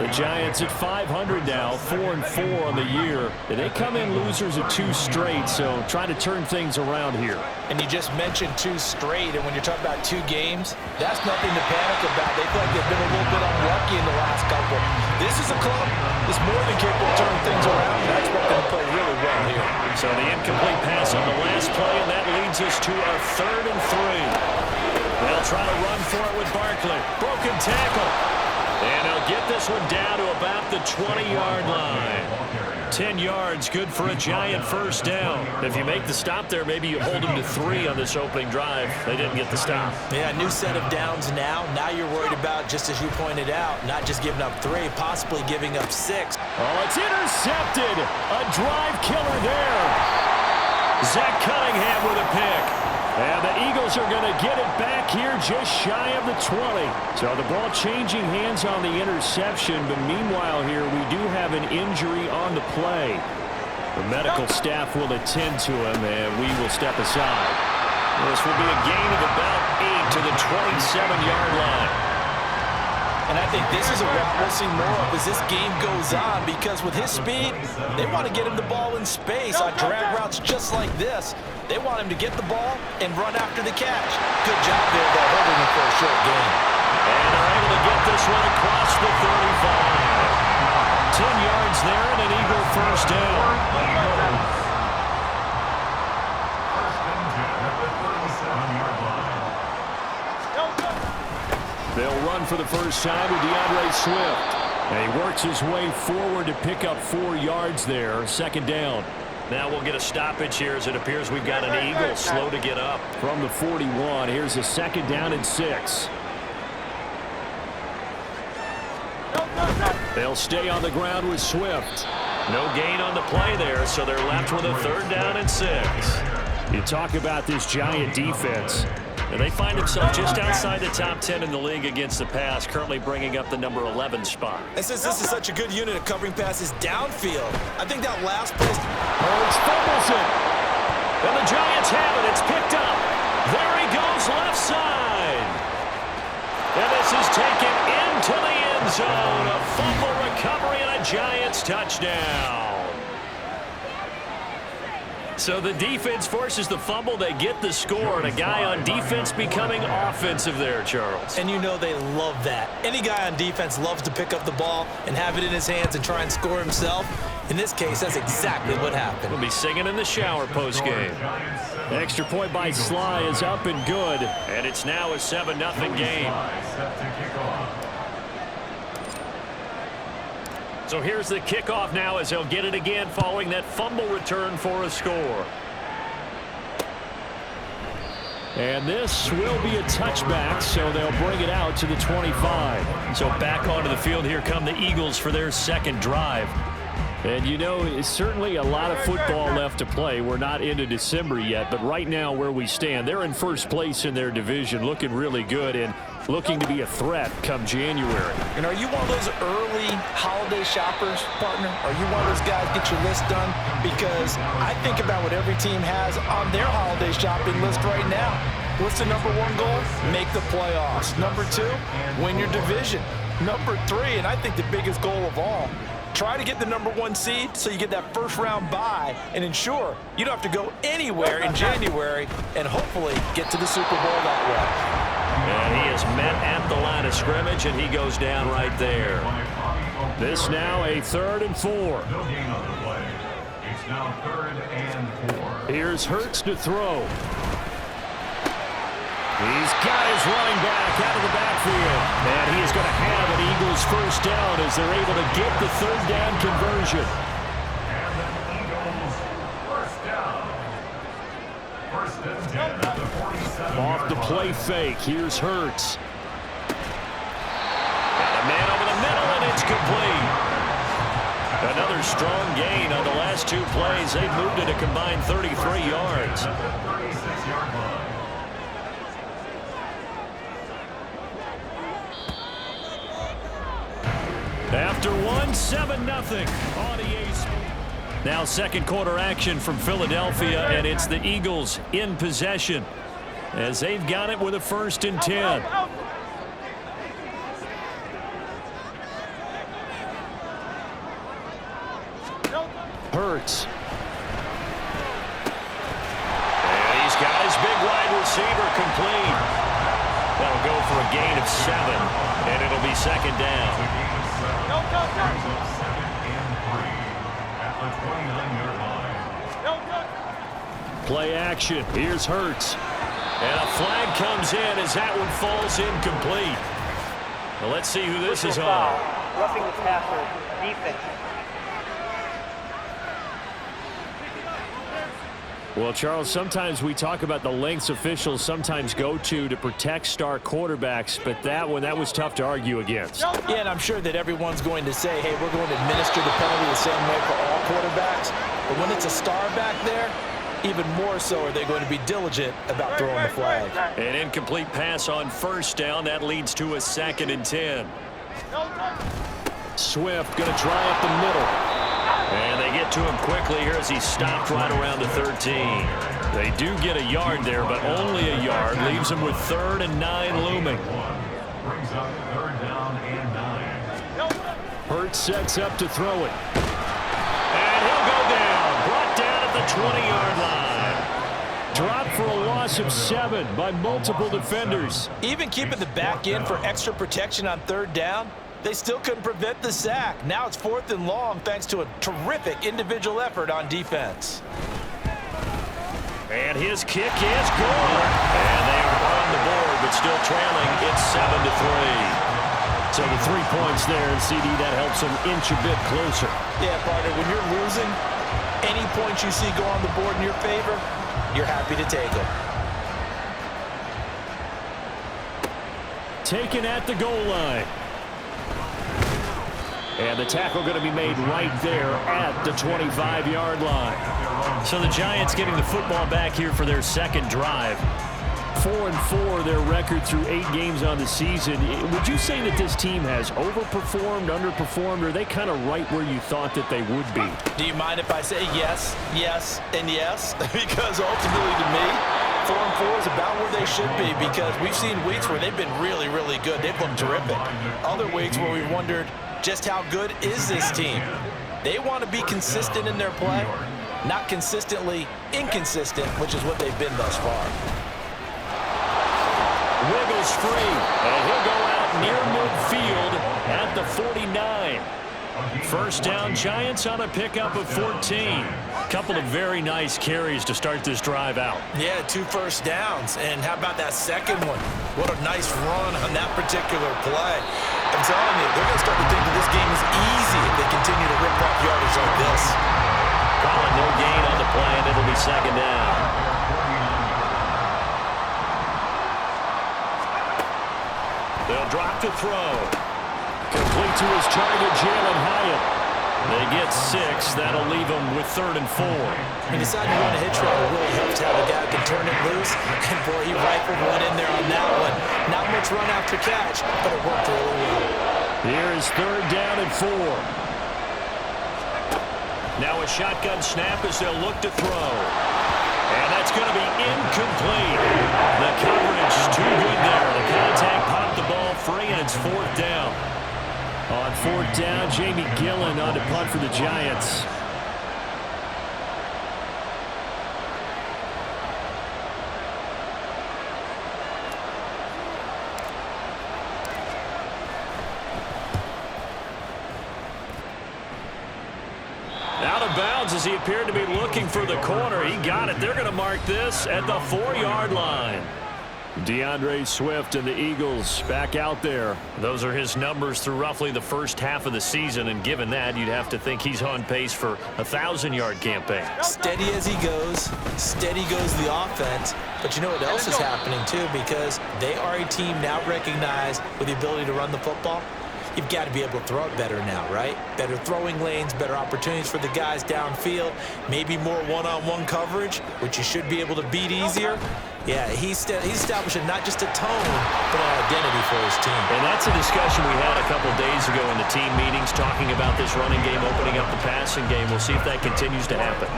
The Giants at 500 now, 4-4 on the year. And they come in losers of 2 straight, so trying to turn things around here. And you just mentioned 2 straight, and when you're talking about 2 games, that's nothing to panic about. They feel like they've been a little bit unlucky in the last couple. This is a club that's more than capable of turning things around, and I expect them to play really well here. So the incomplete pass on the last play, and that leads us to our 3rd and 3. They'll try to run for it with Barkley. Broken tackle. And they'll get this one down to about the 20-yard line. 10 yards, good for a Giant first down. If you make the stop there, maybe you hold them to 3 on this opening drive. They didn't get the stop. Yeah, new set of downs now. Now you're worried about, just as you pointed out, not just giving up 3, possibly giving up 6. Oh, it's intercepted. A drive killer there. Zach Cunningham with a pick. And the Eagles are going to get it back here just shy of the 20. So the ball changing hands on the interception, but meanwhile here we do have an injury on the play. The medical staff will attend to him, and we will step aside. This will be a gain of about 8 to the 27-yard line. And I think this is a route we'll see more of as this game goes on, because with his speed, they want to get him the ball in space on drag routes just like this. They want him to get the ball and run after the catch. Good job there, though, holding him for a short gain. And they're able to get this one across the 35. 10 yards there and an Eagle first down. They'll run for the first time with DeAndre Swift. And he works his way forward to pick up 4 yards there. 2nd down. Now we'll get a stoppage here as it appears we've got an Eagle slow to get up. From the 41, here's a 2nd down and 6. They'll stay on the ground with Swift. No gain on the play there, so they're left with a 3rd down and 6. You talk about this Giant defense. And they find themselves just outside the top 10 in the league against the pass, currently bringing up the number 11 spot. And since this is such a good unit of covering passes downfield, I think that last pass... Hurts fumbles it. And the Giants have it. It's picked up. There he goes, left side. And this is taken into the end zone. A fumble recovery and a Giants touchdown. So the defense forces the fumble. They get the score, and a guy on defense becoming offensive there, Charles. And you know they love that. Any guy on defense loves to pick up the ball and have it in his hands and try and score himself. In this case, that's exactly what happened. We'll be singing in the shower post-game. Extra point by Sly is up and good, and it's now a 7-0 game. So here's the kickoff now as they'll get it again following that fumble return for a score. And this will be a touchback, so they'll bring it out to the 25. So back onto the field, here come the Eagles for their 2nd drive. And you know, it's certainly a lot of football left to play. We're not into December yet, but right now where we stand, they're in first place in their division, looking really good and looking to be a threat come January. And are you one of those early holiday shoppers, partner? Are you one of those guys get your list done? Because I think about what every team has on their holiday shopping list right now. What's the number 1 goal? Make the playoffs. Number 2, win your division. Number 3, and I think the biggest goal of all, try to get the number 1 seed so you get that first-round bye and ensure you don't have to go anywhere in January and hopefully get to the Super Bowl that way. And he is met at the line of scrimmage, and he goes down right there. This now a 3rd and 4. It's now 3rd and 4. Here's Hurts to throw. He's got his running back out of the backfield. And he is going to have an Eagles first down as they're able to get the 3rd down conversion. And the Eagles first down. 1st and 10 at the 47. Off the play fake. Here's Hurts. Got a man over the middle, and it's complete. Another strong gain on the last 2 plays. They've moved it a combined 33 yards. At the 36-yard line. After 7-0 on EA Sports. Now 2nd quarter action from Philadelphia, and it's the Eagles in possession as they've got it with a 1st and 10. Hurts. And he's got his big wide receiver complete. That'll go for a gain of 7, and it'll be second down. Play action. Here's Hurts. And a flag comes in as that one falls incomplete. Well, let's see who this is on. Roughing the passer, defense. Well, Charles, sometimes we talk about the lengths officials sometimes go to protect star quarterbacks, but that was tough to argue against. Yeah, and I'm sure that everyone's going to say, hey, we're going to administer the penalty the same way for all quarterbacks. But when it's a star back there, even more so are they going to be diligent about throwing the flag. An incomplete pass on first down. That leads to a 2nd and 10. Swift going to try up the middle. And they get to him quickly here as he stopped right around the 13. They do get a yard there, but only a yard. Leaves him with 3rd and 9 looming. Brings up 3rd down and 9. Hurts sets up to throw it. And he'll go down. Brought down at the 20-yard line. Dropped for a loss of 7 by multiple defenders. Even keeping the back in for extra protection on 3rd down, they still couldn't prevent the sack. Now it's 4th and long thanks to a terrific individual effort on defense. And his kick is good. And they are on the board, but still trailing. It's 7-3. So the 3 points there, and CD, that helps them inch a bit closer. Yeah, partner, when you're losing, any points you see go on the board in your favor, you're happy to take them. Taken at the goal line. And the tackle going to be made right there at the 25-yard line. So the Giants getting the football back here for their 2nd drive. 4-4 their record through 8 games on the season. Would you say that this team has overperformed, underperformed, or are they kind of right where you thought that they would be? Do you mind if I say yes, yes, and yes? Because ultimately to me, 4-4 is about where they should be, because we've seen weeks where they've been really, really good. They've looked terrific. Other weeks where we wondered, just how good is this team? They want to be consistent in their play, not consistently inconsistent, which is what they've been thus far. Wiggles free, and he'll go out near midfield at the 49. First down, Giants on a pickup of 14. Couple of very nice carries to start this drive out. Yeah, 2 first downs. And how about that second one? What a nice run on that particular play. I'm telling you, they're going to start to think that this game is easy if they continue to rip off yardage like this. Calling no gain on the play, and it'll be 2nd down. They'll drop to throw. Complete to his target, Jalen Hyatt. They get 6. That'll leave them with 3rd and 4. He decided to run a hitch route. It really helps to have a guy who can turn it loose. And, boy, he rifled one in there on that one. Not much run after catch, but it worked really well. Here is 3rd down and 4. Now a shotgun snap as they'll look to throw. And that's going to be incomplete. The coverage is too good there. The contact popped the ball free, and it's 4th down. On 4th down, Jamie Gillen on to punt for the Giants. Out of bounds as he appeared to be looking for the corner. He got it. They're going to mark this at the 4-yard line. DeAndre Swift and the Eagles back out there. Those are his numbers through roughly the first half of the season, and given that, you'd have to think he's on pace for a 1,000-yard campaign. Steady as he goes, steady goes the offense. But you know what else is happening, too, because they are a team now recognized with the ability to run the football. You've got to be able to throw it better now, right? Better throwing lanes, better opportunities for the guys downfield, maybe more one-on-one coverage, which you should be able to beat easier. Yeah, he's establishing not just a tone, but an identity for his team. And that's a discussion we had a couple days ago in the team meetings, talking about this running game, opening up the passing game. We'll see if that continues to happen.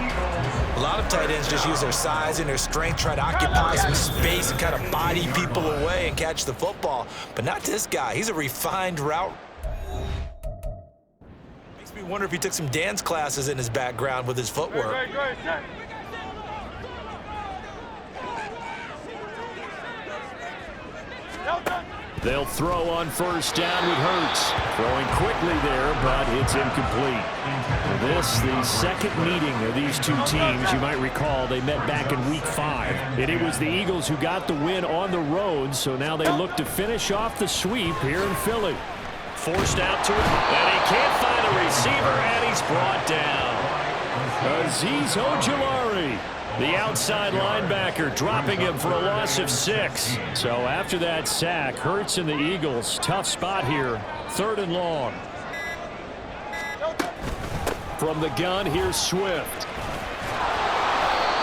A lot of tight ends just use their size and their strength, try to occupy some space and kind of body people away and catch the football. But not this guy. He's a refined route. Makes me wonder if he took some dance classes in his background with his footwork. They'll throw on first down with Hurts. Throwing quickly there, but it's incomplete. This, the second meeting of these two teams. You might recall they met back in Week 5. And it was the Eagles who got the win on the road, so now they look to finish off the sweep here in Philly. Forced out to it, and he can't find a receiver, and he's brought down. Azeez Ojulari, the outside linebacker, dropping him for a loss of 6. So after that sack, Hurts and the Eagles, tough spot here, 3rd and long. From the gun, here's Swift.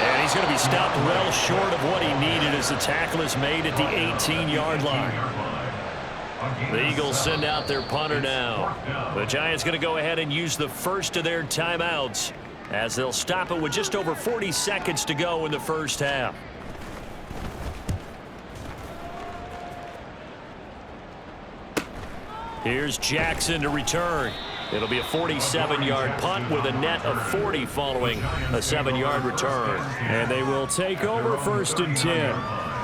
And he's going to be stopped well short of what he needed as the tackle is made at the 18-yard line. The Eagles send out their punter now. The Giants going to go ahead and use the first of their timeouts, as they'll stop it with just over 40 seconds to go in the first half. Here's Jackson to return. It'll be a 47-yard punt with a net of 40 following a 7-yard return. And they will take over 1st and 10.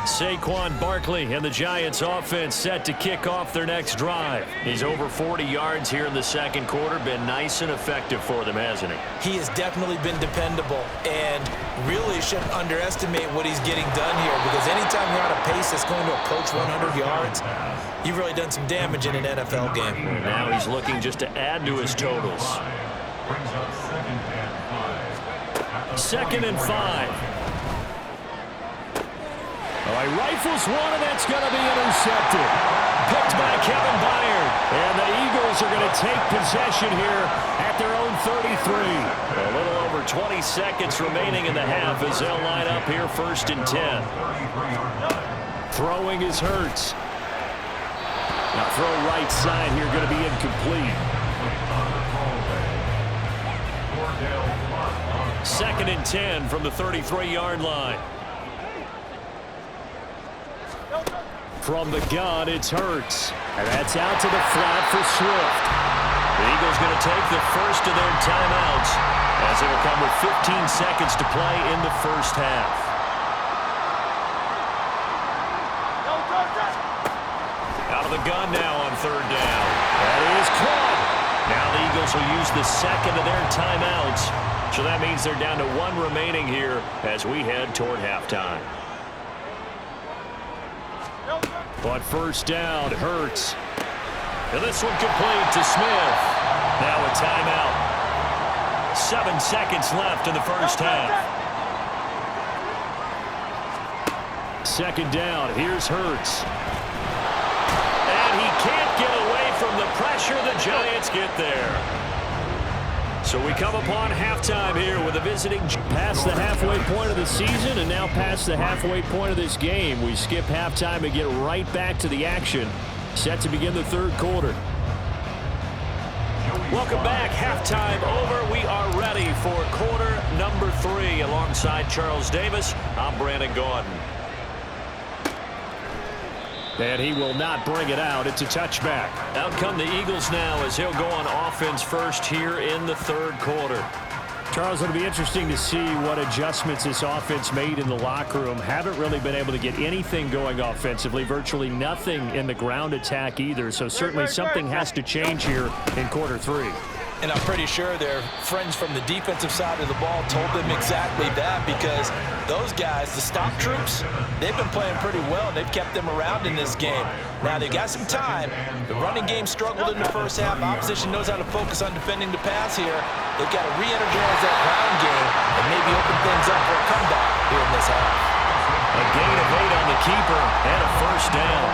Saquon Barkley and the Giants offense set to kick off their next drive. He's over 40 yards here in the second quarter. Been nice and effective for them, hasn't he? He has definitely been dependable, and really shouldn't underestimate what he's getting done here, because anytime you're on a pace that's going to approach 100 yards, you've really done some damage in an NFL game. And now he's looking just to add to his totals. 2nd and 5. He rifles one, and that's going to be intercepted. Picked by Kevin Byard. And the Eagles are going to take possession here at their own 33. A little over 20 seconds remaining in the half as they'll line up here 1st and 10. Throwing is Hurts. Now throw right side here, going to be incomplete. 2nd and 10 from the 33-yard line. From the gun, it's Hurts. And that's out to the flat for Swift. The Eagles going to take the first of their timeouts, as it'll come with 15 seconds to play in the first half. Out of the gun now on 3rd down. That is caught. Now the Eagles will use the second of their timeouts. So that means they're down to 1 remaining here as we head toward halftime. But first down, Hurts. And this one complete to Smith. Now a timeout. 7 seconds left in the first half. 2nd down, here's Hurts. And he can't get away from the pressure. The Giants get there. So we come upon halftime here with a visiting past the halfway point of the season, and now past the halfway point of this game. We skip halftime and get right back to the action. Set to begin the 3rd quarter. Welcome back. Halftime over. We are ready for quarter number 3. Alongside Charles Davis, I'm Brandon Gaudin. And he will not bring it out. It's a touchback. Out come the Eagles now as he'll go on offense first here in the 3rd quarter. Charles, it'll be interesting to see what adjustments this offense made in the locker room. Haven't really been able to get anything going offensively. Virtually nothing in the ground attack either. So certainly something has to change here in quarter 3. And I'm pretty sure their friends from the defensive side of the ball told them exactly that, because those guys, the stop troops, they've been playing pretty well. They've kept them around in this game. Now, they've got some time. The running game struggled in the first half. Opposition knows how to focus on defending the pass here. They've got to re-energize that ground game and maybe open things up for a comeback here in this half. A gain of 8 on the keeper and a first down.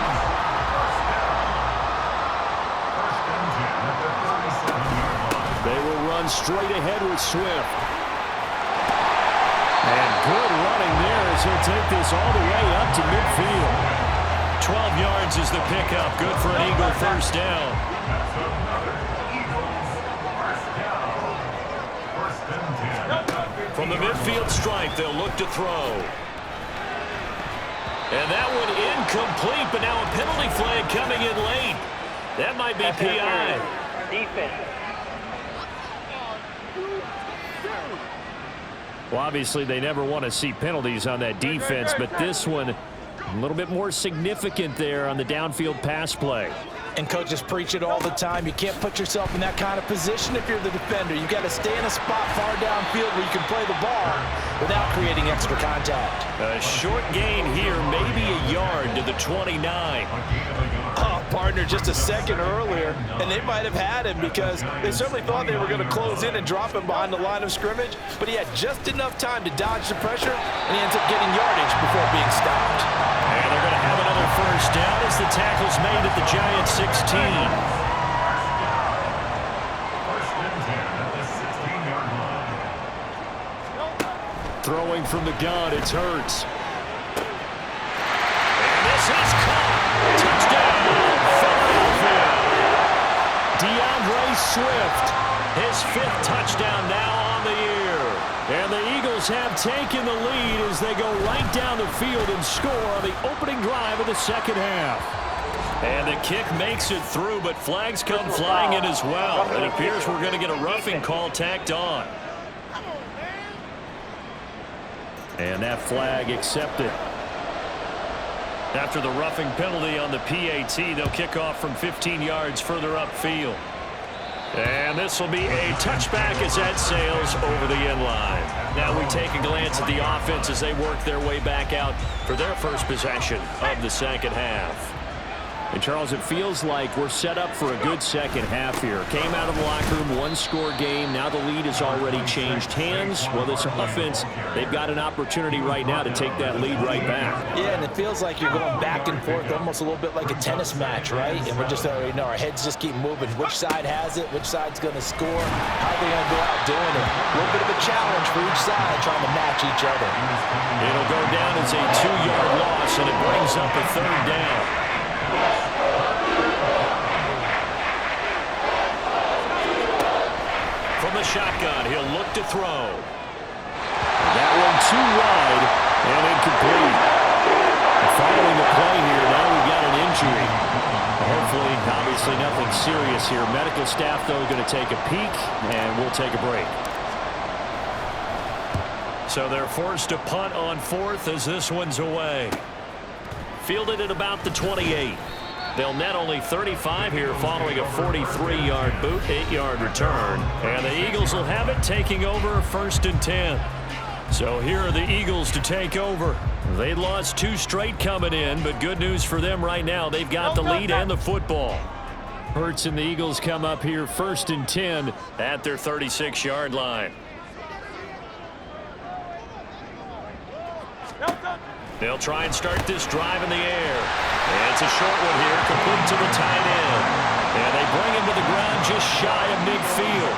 They will run straight ahead with Swift. And good running there as he'll take this all the way up to midfield. 12 yards is the pickup. Good for an Eagle first down. From the midfield stripe, they'll look to throw. And that one incomplete, but now a penalty flag coming in late. That might be PI. Defense. Well, obviously, they never want to see penalties on that defense, but this one a little bit more significant there on the downfield pass play. And coaches preach it all the time. You can't put yourself in that kind of position if you're the defender. You've got to stay in a spot far downfield where you can play the ball without creating extra contact. A short gain here, maybe a yard to the 29. Oh, partner, just a second earlier, and they might have had him because they certainly thought they were going to close in and drop him behind the line of scrimmage, but he had just enough time to dodge the pressure, and he ends up getting yardage before being stopped. And they're going to have another first down as the tackle's made at the Giants' 16. First and 10 at the 16-yard line. Throwing from the gun, it's Hurts. And this is caught. Touchdown, Philadelphia. DeAndre Swift, his 5th touchdown now on the year. And the Eagles have taken the lead as they go right down the field and score on the opening drive of the second half. And the kick makes it through, but flags come flying in as well. It appears we're going to get a roughing call tacked on. And that flag accepted. After the roughing penalty on the PAT, they'll kick off from 15 yards further upfield. And this will be a touchback as that sails over the end line. Now we take a glance at the offense as they work their way back out for their first possession of the second half. And, Charles, it feels like we're set up for a good second half here. Came out of the locker room, one-score game. Now the lead has already changed hands. Well, this offense, they've got an opportunity right now to take that lead right back. Yeah, and it feels like you're going back and forth, almost a little bit like a tennis match, right? And we're just already know our heads just keep moving. Which side has it? Which side's going to score? How are they going to go out doing it? A little bit of a challenge for each side trying to match each other. It'll go down as a 2-yard loss, and it brings up a 3rd down. From the shotgun, he'll look to throw. That one too wide and incomplete. And following the play here, now we've got an injury. Hopefully, obviously nothing serious here. Medical staff, though, going to take a peek, and we'll take a break. So they're forced to punt on 4th as this one's away. Fielded at about the 28. They'll net only 35 here following a 43-yard boot, 8-yard return. And the Eagles will have it taking over 1st and 10. So here are the Eagles to take over. They lost 2 straight coming in, but good news for them right now. They've got the lead and the football. Hurts and the Eagles come up here 1st and 10 at their 36-yard line. They'll try and start this drive in the air. And it's a short one here, complete to the tight end. And they bring him to the ground just shy of midfield.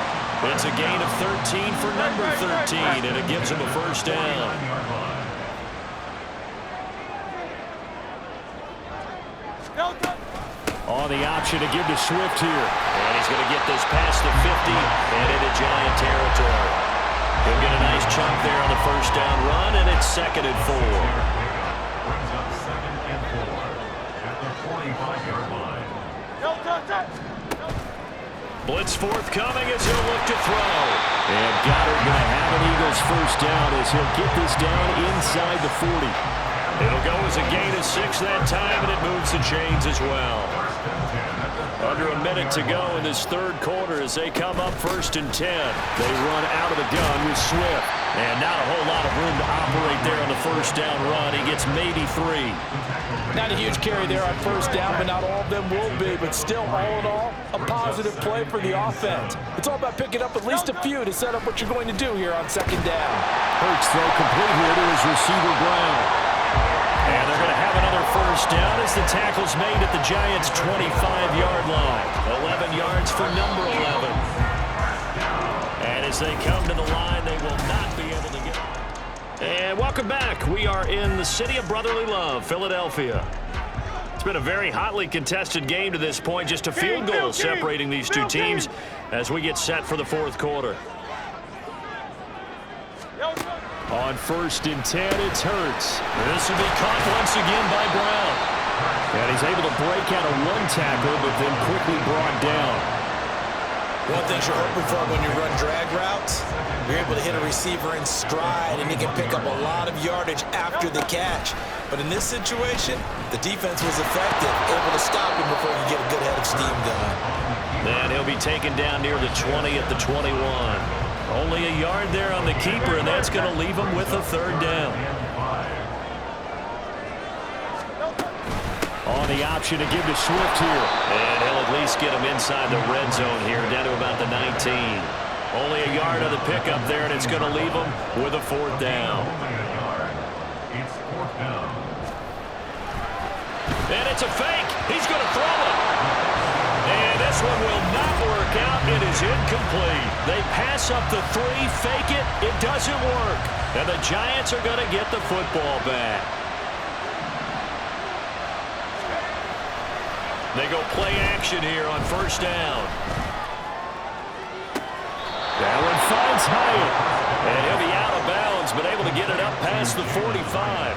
It's a gain of 13 for number 13, and it gives him a first down. On the option to give to Swift here. And he's going to get this past the 50 and into Giant territory. He'll get a nice chunk there on the first down run, and it's 2nd and 4. Blitz forthcoming as he'll look to throw. And Goddard going to have an Eagles first down as he'll get this down inside the 40. It'll go as a gain of 6 that time, and it moves the chains as well. Under a minute to go in this 3rd quarter as they come up 1st and 10. They run out of the gun with Swift. And not a whole lot of room to operate there on the first down run. He gets maybe 3. Not a huge carry there on first down, but not all of them will be. But still, all in all, a positive play for the offense. It's all about picking up at least a few to set up what you're going to do here on 2nd down. Hurts throw complete here to his receiver Brown. And they're going to have another first down as the tackle's made at the Giants' 25-yard line. 11 yards for number 11. And as they come to the line, they will not be able to get it. And welcome back. We are in the city of brotherly love, Philadelphia. It's been a very hotly contested game to this point. Just a field goal separating these two teams as we get set for the 4th quarter. On 1st and 10, it's Hurts. This will be caught once again by Brown. And he's able to break out of one tackle, but then quickly brought down. One thing you're hoping for when you run drag routes, you're able to hit a receiver in stride, and he can pick up a lot of yardage after the catch. But in this situation, the defense was effective, able to stop him before he could get a good head of steam going. And he'll be taken down near the 20 at the 21. Only a yard there on the keeper, and that's going to leave him with a third down. On the option to give to Swift here. And he'll at least get him inside the red zone here, down to about the 19. Only a yard of the pickup there, and it's going to leave him with a fourth down. It's fourth down. And it's a fake. He's going to throw it. And this one will not work out. It is incomplete. They pass up the 3, fake it. It doesn't work. And the Giants are going to get the football back. They go play action here on first down. That one finds Hyatt. And he'll be out of bounds, but able to get it up past the 45.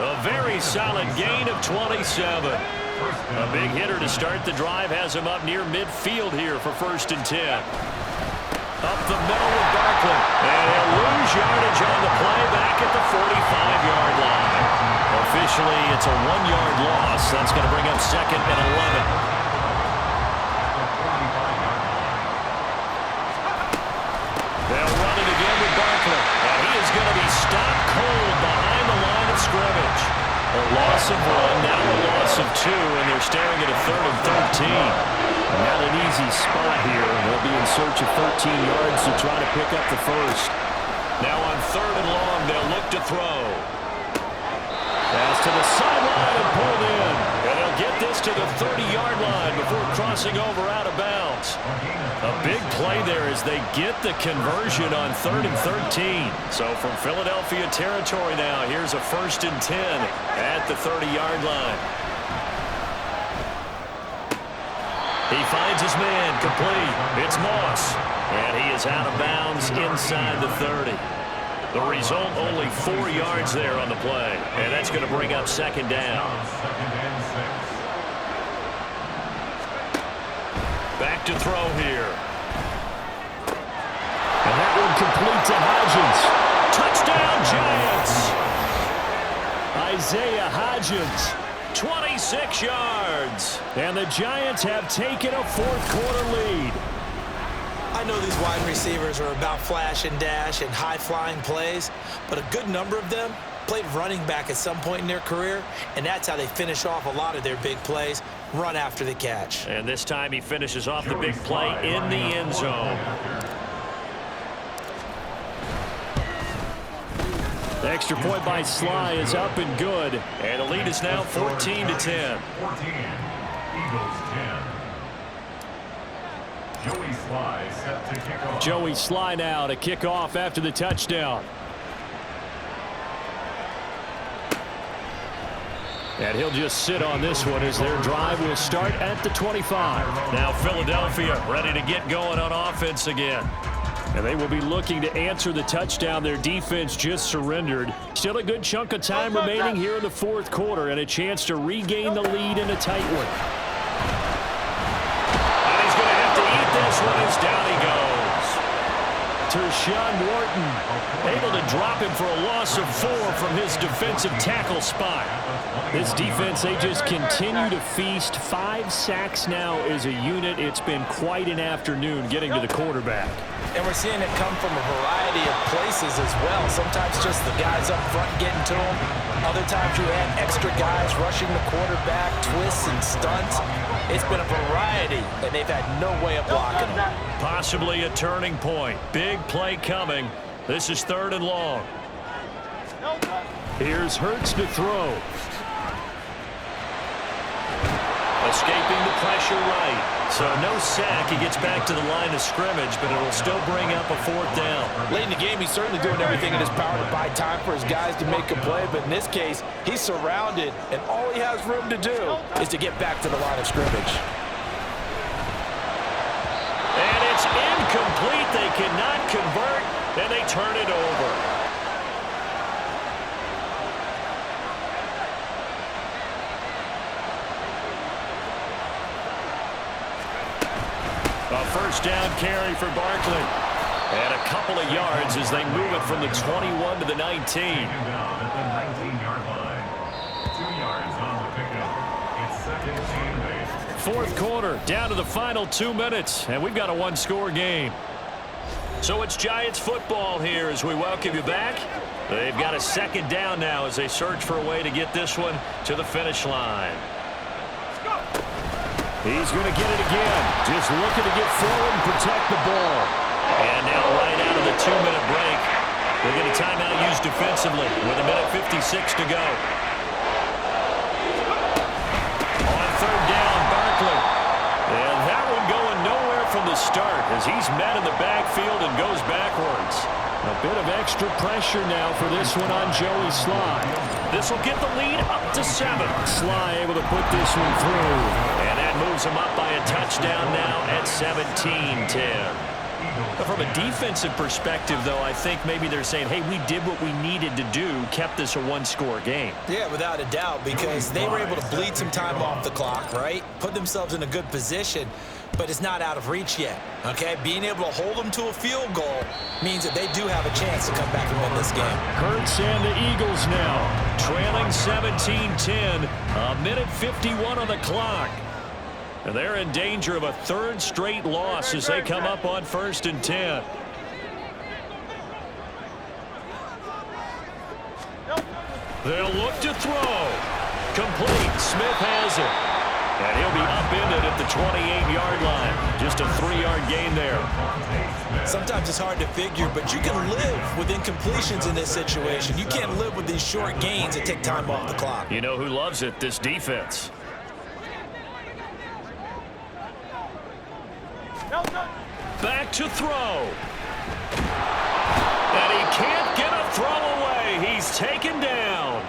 A very solid gain of 27. A big hitter to start the drive has him up near midfield here for 1st and 10. Up the middle with Barkley. And he'll lose yardage on the play back at the 45-yard line. Officially, it's a 1-yard loss. That's going to bring up 2nd and 11. They'll run it again with Barkley. And he is going to be stopped cold behind the line of scrimmage. A loss of 1, now a loss of 2, and they're staring at a 3rd and 13. Not an easy spot here. They'll be in search of 13 yards to try to pick up the first. Now on 3rd and long, they'll look to throw. Pass to the sideline and pulled in. And they'll get this to the 30-yard line before crossing over out of bounds. A big play there as they get the conversion on 3rd and 13. So from Philadelphia territory now, here's a 1st and 10 at the 30-yard line. He finds his man complete. It's Moss. And he is out of bounds inside the 30. The result, only 4 yards there on the play. And that's going to bring up 2nd down. Back to throw here. And that one complete to Hodgins. Touchdown, Giants. Isaiah Hodgins, 26 yards. And the Giants have taken a 4th-quarter lead. I know these wide receivers are about flash and dash and high-flying plays, but a good number of them played running back at some point in their career, and that's how they finish off a lot of their big plays, run after the catch. And this time he finishes off the big play in the end zone. The extra point by Sly is up and good, and the lead is now 14-10. 14, Eagles 10. Joey Sly set to kick off. Joey Sly now to kick off after the touchdown. And he'll just sit on this one as their drive will start at the 25. Now Philadelphia ready to get going on offense again. And they will be looking to answer the touchdown their defense just surrendered. Still a good chunk of time remaining here in the 4th quarter and a chance to regain the lead in a tight one. This one is down he goes. Tershawn Wharton able to drop him for a loss of 4 from his defensive tackle spot. This defense, they just continue to feast. 5 sacks now as a unit. It's been quite an afternoon getting to the quarterback. And we're seeing it come from a variety of places as well. Sometimes just the guys up front getting to him. Other times you add extra guys rushing the quarterback, twists and stunts. It's been a variety, and they've had no way of blocking them. Possibly a turning point. Big play coming. This is 3rd and long. Here's Hurts to throw. Escaping the pressure right. So no sack. He gets back to the line of scrimmage, but it'll still bring up a 4th down. Late in the game, he's certainly doing everything in his power to buy time for his guys to make a play, but in this case, he's surrounded, and all he has room to do is to get back to the line of scrimmage. And it's incomplete. They cannot convert, and they turn it over. A first down carry for Barkley. And a couple of yards as they move it from the 21 to the 19. Taken down at the 19-yard line. 2 yards on the pickup. It's second and 8. Fourth quarter, down to the final 2 minutes, and we've got a one-score game. So it's Giants football here as we welcome you back. They've got a second down now as they search for a way to get this one to the finish line. He's going to get it again. Just looking to get forward and protect the ball. And now right out of the 2-minute break, we'll get a timeout used defensively with 1:56 to go. On third down, Barkley. And that one going nowhere from the start as he's met in the backfield and goes backwards. A bit of extra pressure now for this one on Joey Sly. This will get the lead up to 7. Sly able to put this one through. And that moves him up by a touchdown now at 17-10. From a defensive perspective, though, I think maybe they're saying, hey, we did what we needed to do, kept this a one-score game. Yeah, without a doubt, because they were able to bleed some time off the clock, right? Put themselves in a good position, but it's not out of reach yet, okay? Being able to hold them to a field goal means that they do have a chance to come back and win this game. Hurts and the Eagles now, trailing 17-10, 1:51 on the clock. And they're in danger of a third straight loss as they come up on 1st and 10. They'll look to throw. Complete. Smith has it. And he'll be upended at the 28-yard line. Just a 3-yard gain there. Sometimes it's hard to figure, but you can live with incompletions in this situation. You can't live with these short gains that take time off the clock. You know who loves it? This defense. Back to throw. And he can't get a throw away. He's taken down.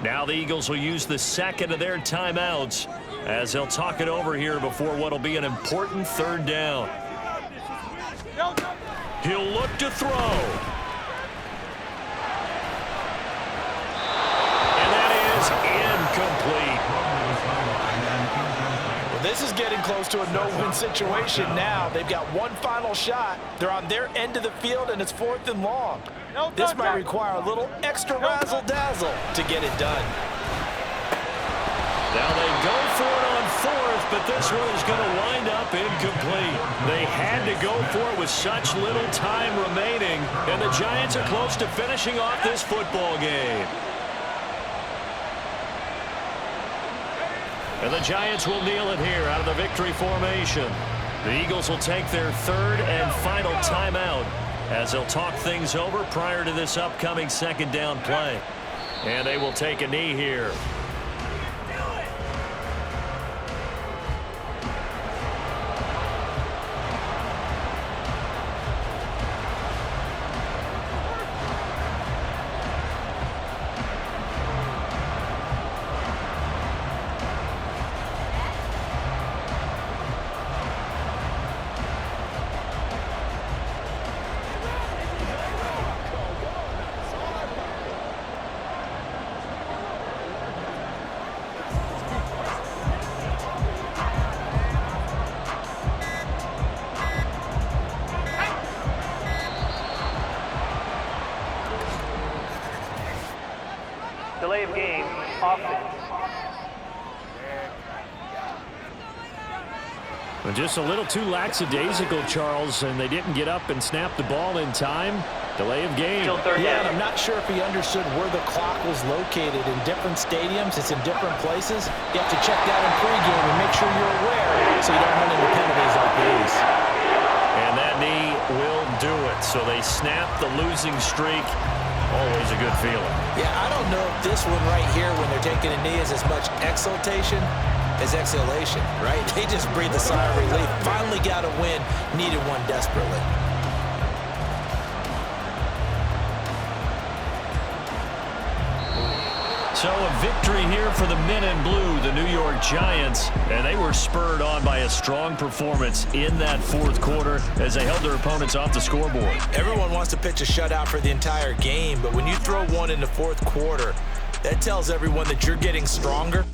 Now the Eagles will use the second of their timeouts as they'll talk it over here before what will be an important third down. He'll look to throw. And that is incomplete. This is getting close to a no-win situation now. They've got one final shot. They're on their end of the field, and it's 4th and long. This might require a little extra razzle-dazzle to get it done. Now they go for it on 4th, but this one is going to wind up incomplete. They had to go for it with such little time remaining, and the Giants are close to finishing off this football game. And the Giants will kneel it here out of the victory formation. The Eagles will take their third and final timeout as they'll talk things over prior to this upcoming second down play. And they will take a knee here. Delay of game, offense. Well, just a little too lackadaisical, Charles, and they didn't get up and snap the ball in time. Delay of game. Still third Yeah, down. and I'm not sure if he understood where the clock was located. In different stadiums, it's in different places. You have to check that in pregame and make sure you're aware so you don't run into penalties like these. And that knee will do it. So they snap the losing streak. Always a good feeling. Yeah, I don't know if this one right here when they're taking a knee is as much exultation as exhalation, right? They just breathed a sigh of relief. Finally got a win, needed one desperately. So a victory here for the men in blue, the New York Giants, and they were spurred on by a strong performance in that fourth quarter as they held their opponents off the scoreboard. Everyone wants to pitch a shutout for the entire game, but when you throw one in the fourth quarter, that tells everyone that you're getting stronger.